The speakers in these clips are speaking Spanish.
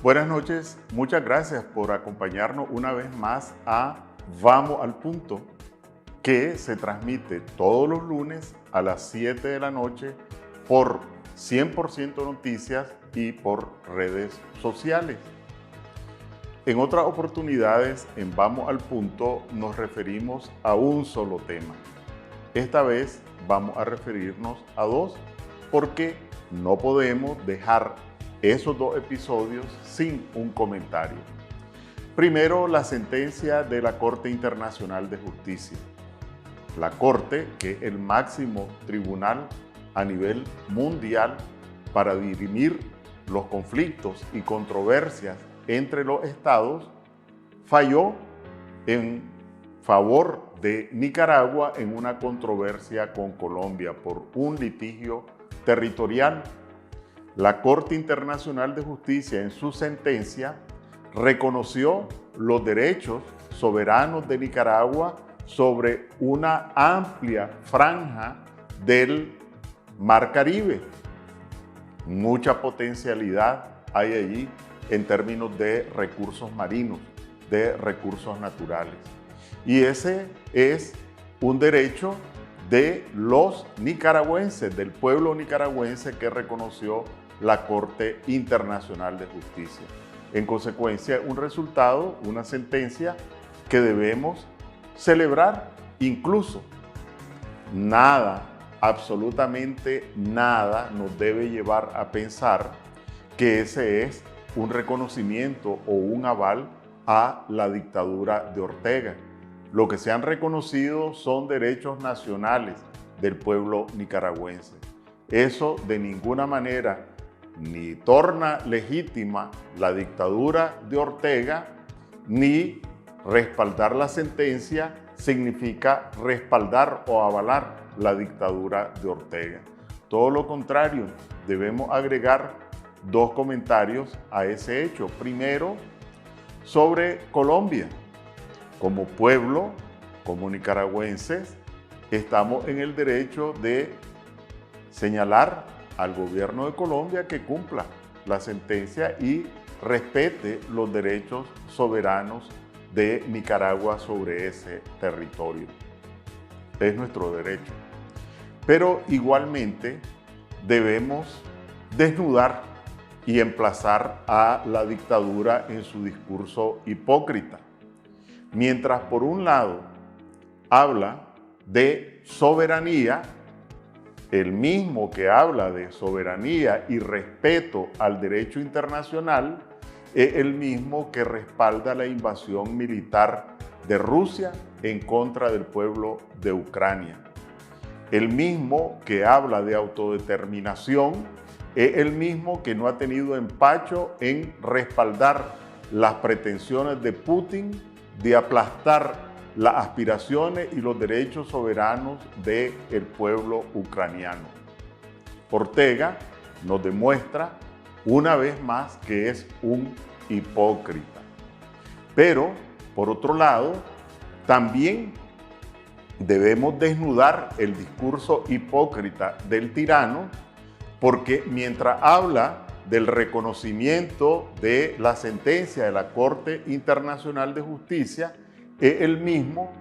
Buenas noches, muchas gracias por acompañarnos una vez más a Vamos al Punto, que se transmite todos los lunes a las 7 de la noche por 100% Noticias y por redes sociales. En otras oportunidades, en Vamos al Punto, nos referimos a un solo tema. Esta vez vamos a referirnos a dos, porque no podemos dejar esos dos episodios sin un comentario. Primero, la sentencia de la Corte Internacional de Justicia. La Corte, que es el máximo tribunal a nivel mundial para dirimir los conflictos y controversias entre los estados, falló en favor de Nicaragua en una controversia con Colombia por un litigio territorial. La Corte Internacional de Justicia, en su sentencia, reconoció los derechos soberanos de Nicaragua sobre una amplia franja del Mar Caribe. Mucha potencialidad hay allí en términos de recursos marinos, de recursos naturales. Y ese es un derecho de los nicaragüenses, del pueblo nicaragüense, que reconoció la Corte Internacional de Justicia. En consecuencia, un resultado, una sentencia que debemos celebrar. Incluso nada, absolutamente nada, nos debe llevar a pensar que ese es un reconocimiento o un aval a la dictadura de Ortega. Lo que se han reconocido son derechos nacionales del pueblo nicaragüense. Eso de ninguna manera ni torna legítima la dictadura de Ortega, ni respaldar la sentencia significa respaldar o avalar la dictadura de Ortega. Todo lo contrario, debemos agregar dos comentarios a ese hecho. Primero, sobre Colombia. Como pueblo, como nicaragüenses, estamos en el derecho de señalar al gobierno de Colombia que cumpla la sentencia y respete los derechos soberanos de Nicaragua sobre ese territorio. Es nuestro derecho. Pero igualmente debemos desnudar y emplazar a la dictadura en su discurso hipócrita. Mientras por un lado habla de soberanía, el mismo que habla de soberanía y respeto al derecho internacional es el mismo que respalda la invasión militar de Rusia en contra del pueblo de Ucrania. El mismo que habla de autodeterminación es el mismo que no ha tenido empacho en respaldar las pretensiones de Putin de aplastar las aspiraciones y los derechos soberanos del pueblo ucraniano. Ortega nos demuestra una vez más que es un hipócrita. Pero, por otro lado, también debemos desnudar el discurso hipócrita del tirano, porque mientras habla del reconocimiento de la sentencia de la Corte Internacional de Justicia, es el mismo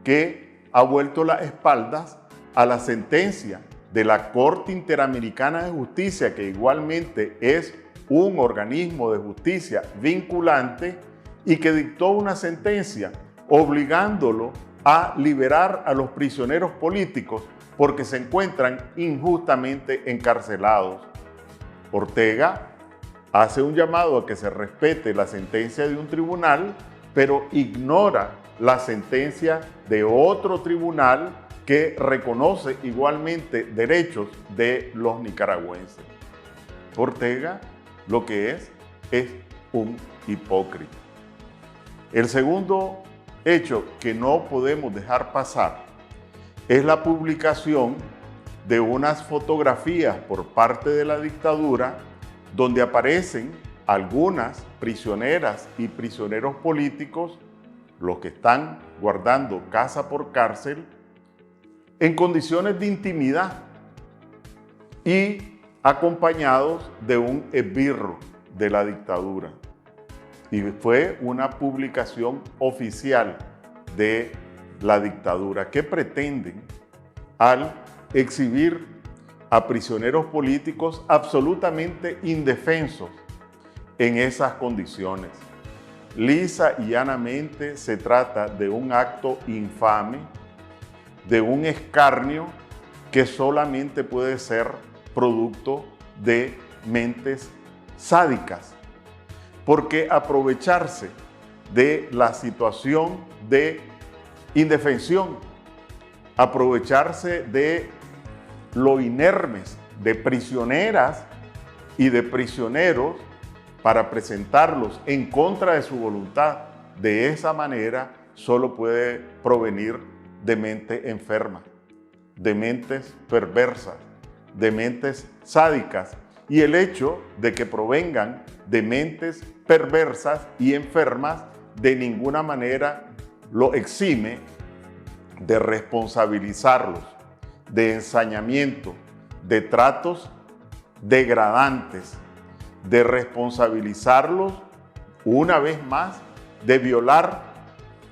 que ha vuelto las espaldas a la sentencia de la Corte Interamericana de Justicia, que igualmente es un organismo de justicia vinculante y que dictó una sentencia obligándolo a liberar a los prisioneros políticos porque se encuentran injustamente encarcelados. Ortega hace un llamado a que se respete la sentencia de un tribunal, pero ignora la sentencia de otro tribunal que reconoce igualmente derechos de los nicaragüenses. Ortega lo que es un hipócrita. El segundo hecho que no podemos dejar pasar es la publicación de unas fotografías por parte de la dictadura donde aparecen algunas prisioneras y prisioneros políticos, los que están guardando casa por cárcel, en condiciones de intimidad y acompañados de un esbirro de la dictadura. Y fue una publicación oficial de la dictadura que pretenden al exhibir a prisioneros políticos absolutamente indefensos en esas condiciones. Lisa y llanamente se trata de un acto infame, de un escarnio que solamente puede ser producto de mentes sádicas, porque aprovecharse de la situación de indefensión, aprovecharse de lo inermes de prisioneras y de prisioneros para presentarlos en contra de su voluntad, de esa manera solo puede provenir de mente enferma, de mentes perversas, de mentes sádicas. Y el hecho de que provengan de mentes perversas y enfermas de ninguna manera lo exime de responsabilizarlos de ensañamiento, de tratos degradantes, de responsabilizarlos una vez más de violar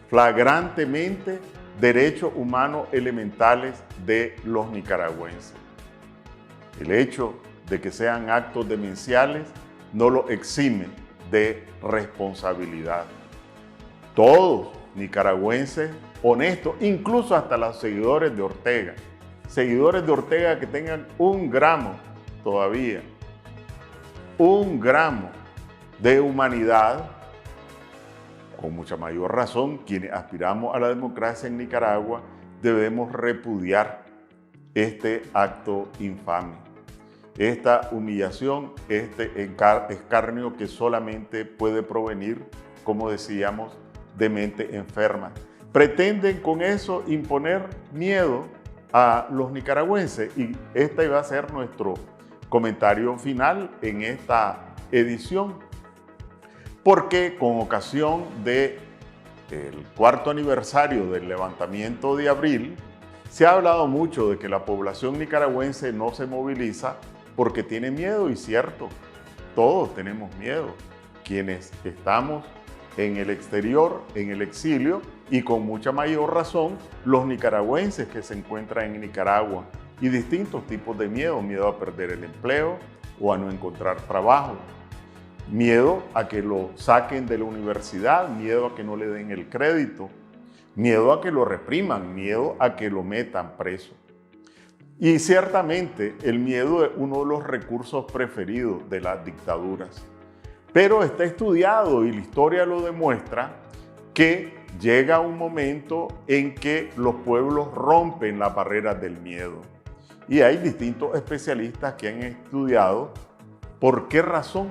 flagrantemente derechos humanos elementales de los nicaragüenses. El hecho de que sean actos demenciales no lo exime de responsabilidad. Todos nicaragüenses honestos, incluso hasta los seguidores de Ortega que tengan un gramo todavía, un gramo de humanidad, con mucha mayor razón, quienes aspiramos a la democracia en Nicaragua, debemos repudiar este acto infame, esta humillación, este escarnio que solamente puede provenir, como decíamos, de mente enferma. Pretenden con eso imponer miedo a los nicaragüenses y este va a ser nuestro comentario final en esta edición, porque con ocasión del cuarto aniversario del levantamiento de abril, se ha hablado mucho de que la población nicaragüense no se moviliza porque tiene miedo, y cierto, todos tenemos miedo, quienes estamos en el exterior, en el exilio, y con mucha mayor razón los nicaragüenses que se encuentran en Nicaragua, y distintos tipos de miedo, miedo a perder el empleo o a no encontrar trabajo, miedo a que lo saquen de la universidad, miedo a que no le den el crédito, miedo a que lo repriman, miedo a que lo metan preso. Y ciertamente el miedo es uno de los recursos preferidos de las dictaduras. Pero está estudiado y la historia lo demuestra que llega un momento en que los pueblos rompen las barreras del miedo. Y hay distintos especialistas que han estudiado por qué razón,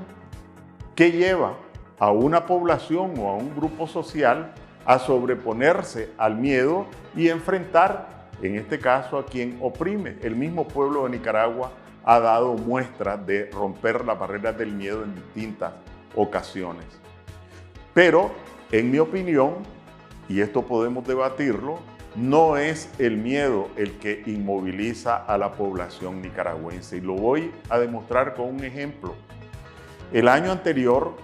qué lleva a una población o a un grupo social a sobreponerse al miedo y enfrentar, en este caso, a quien oprime. El mismo pueblo de Nicaragua ha dado muestras de romper las barreras del miedo en distintas ocasiones. Pero, en mi opinión, y esto podemos debatirlo, no es el miedo el que inmoviliza a la población nicaragüense. Y lo voy a demostrar con un ejemplo. El año anterior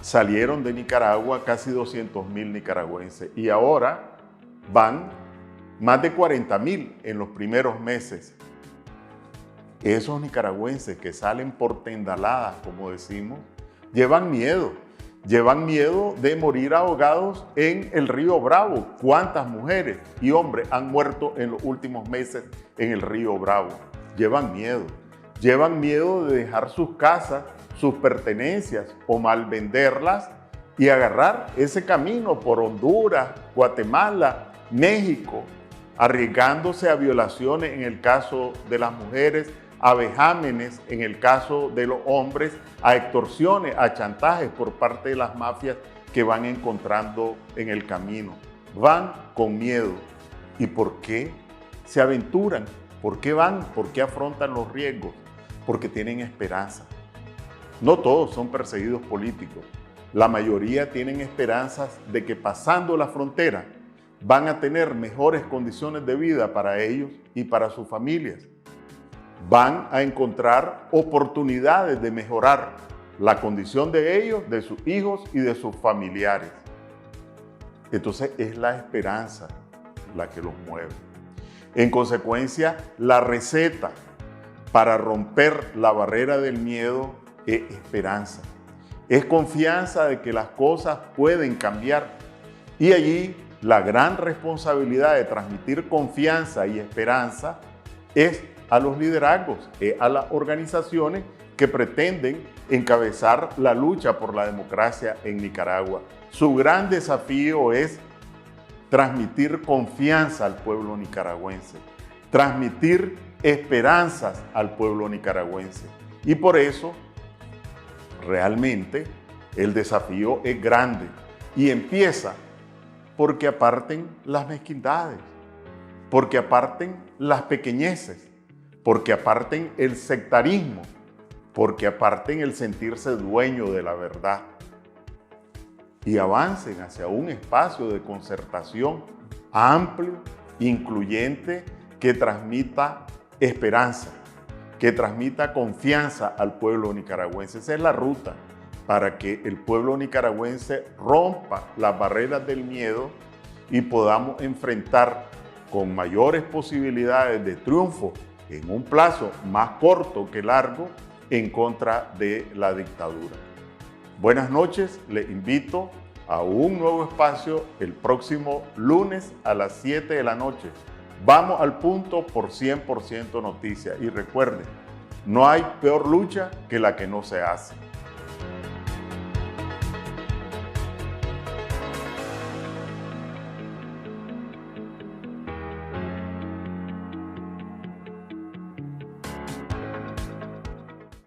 salieron de Nicaragua casi 200,000 nicaragüenses y ahora van más de 40,000 en los primeros meses. Esos nicaragüenses que salen por tendaladas, como decimos, llevan miedo de morir ahogados en el río Bravo. ¿Cuántas mujeres y hombres han muerto en los últimos meses en el río Bravo? Llevan miedo de dejar sus casas, sus pertenencias o mal venderlas y agarrar ese camino por Honduras, Guatemala, México, arriesgándose a violaciones en el caso de las mujeres, a vejámenes en el caso de los hombres, a extorsiones, a chantajes por parte de las mafias que van encontrando en el camino. Van con miedo. ¿Y por qué se aventuran? ¿Por qué van? ¿Por qué afrontan los riesgos? Porque tienen esperanza. No todos son perseguidos políticos. La mayoría tienen esperanzas de que pasando la frontera van a tener mejores condiciones de vida para ellos y para sus familias. Van a encontrar oportunidades de mejorar la condición de ellos, de sus hijos y de sus familiares. Entonces es la esperanza la que los mueve. En consecuencia, la receta para romper la barrera del miedo es esperanza. Es confianza de que las cosas pueden cambiar. Y allí la gran responsabilidad de transmitir confianza y esperanza es a los liderazgos, a las organizaciones que pretenden encabezar la lucha por la democracia en Nicaragua. Su gran desafío es transmitir confianza al pueblo nicaragüense, transmitir esperanzas al pueblo nicaragüense. Y por eso, realmente, el desafío es grande y empieza porque aparten las mezquindades, porque aparten las pequeñeces, porque aparten el sectarismo, porque aparten el sentirse dueño de la verdad y avancen hacia un espacio de concertación amplio, incluyente, que transmita esperanza, que transmita confianza al pueblo nicaragüense. Esa es la ruta para que el pueblo nicaragüense rompa las barreras del miedo y podamos enfrentar con mayores posibilidades de triunfo en un plazo más corto que largo en contra de la dictadura. Buenas noches, les invito a un nuevo espacio el próximo lunes a las 7 de la noche. Vamos al punto por 100% Noticias. Y recuerden, no hay peor lucha que la que no se hace.